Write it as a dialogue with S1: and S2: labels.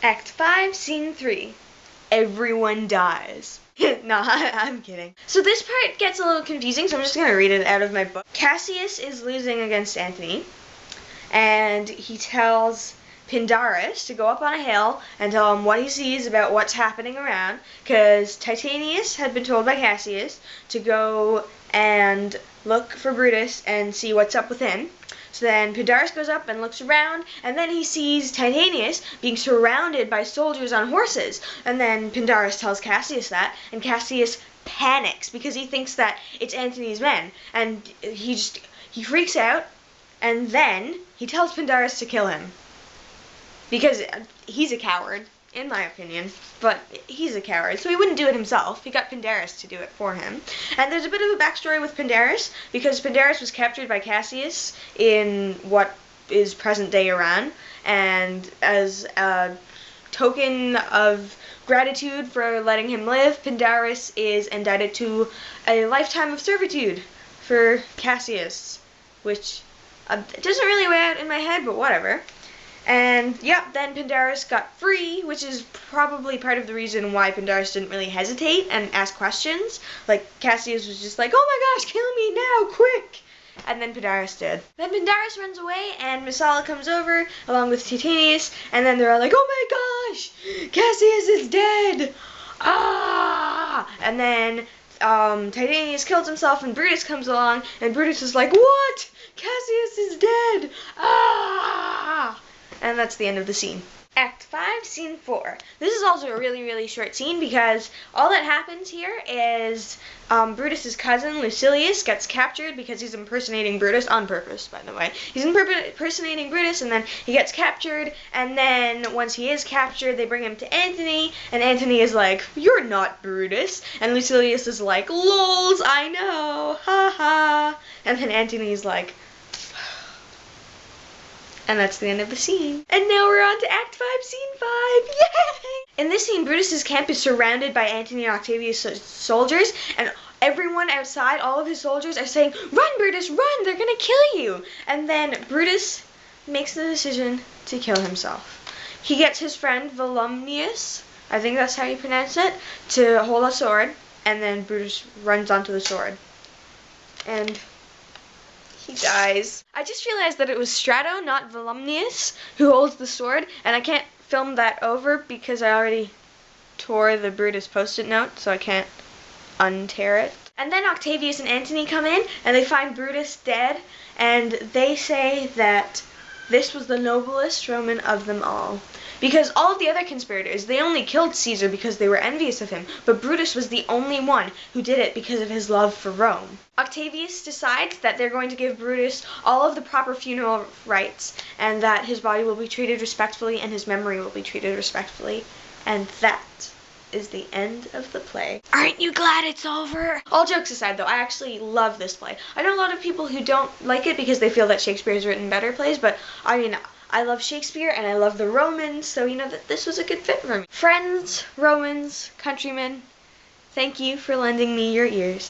S1: Act 5, Scene 3. Everyone dies. No, I'm kidding. So this part gets a little confusing, so I'm just going to read it out of my book. Cassius is losing against Antony, and he tells Pindarus to go up on a hill and tell him what he sees about what's happening around, because Titanius had been told by Cassius to go and look for Brutus and see what's up with him. So then Pindarus goes up and looks around, and then he sees Titanius being surrounded by soldiers on horses. And then Pindarus tells Cassius that, and Cassius panics because he thinks that it's Antony's men, and he freaks out, and then he tells Pindarus to kill him. Because he's a coward, in my opinion, but he's a coward, so he wouldn't do it himself. He got Pindarus to do it for him. And there's a bit of a backstory with Pindarus, because Pindarus was captured by Cassius in what is present-day Iran, and as a token of gratitude for letting him live, Pindarus is indicted to a lifetime of servitude for Cassius, which doesn't really weigh out in my head, but whatever. And, yep, then Pindarus got free, which is probably part of the reason why Pindarus didn't really hesitate and ask questions. Like, Cassius was just like, oh my gosh, kill me now, quick! And then Pindarus did. Then Pindarus runs away, and Messala comes over, along with Titanius, and then they're all like, oh my gosh, Cassius is dead! Ah! And then, Titanius kills himself, and Brutus comes along, and Brutus is like, what? Cassius is dead! Ah! And that's the end of the scene. Act 5, Scene 4. This is also a really, really short scene because all that happens here is Brutus's cousin, Lucilius, gets captured because he's impersonating Brutus, on purpose, by the way. He's impersonating Brutus, and then he gets captured, and then once he is captured, they bring him to Antony, and Antony is like, you're not Brutus, and Lucilius is like, lols, I know, ha ha, and then Antony's like, and that's the end of the scene. And now we're on to Act 5, Scene 5. Yay! In this scene, Brutus's camp is surrounded by Antony and Octavius' soldiers, and everyone outside, all of his soldiers, are saying, run, Brutus, run! They're gonna kill you! And then Brutus makes the decision to kill himself. He gets his friend Volumnius, I think that's how you pronounce it, to hold a sword, and then Brutus runs onto the sword. And he dies. I just realized that it was Strato, not Volumnius, who holds the sword, and I can't film that over because I already tore the Brutus post-it note, so I can't untear it. And then Octavius and Antony come in, and they find Brutus dead, and they say that this was the noblest Roman of them all. Because all of the other conspirators, they only killed Caesar because they were envious of him, but Brutus was the only one who did it because of his love for Rome. Octavius decides that they're going to give Brutus all of the proper funeral rites, and that his body will be treated respectfully and his memory will be treated respectfully. And that is the end of the play. Aren't you glad it's over? All jokes aside, though, I actually love this play. I know a lot of people who don't like it because they feel that Shakespeare has written better plays, but I mean, I love Shakespeare and I love the Romans, so you know that this was a good fit for me. Friends, Romans, countrymen, thank you for lending me your ears.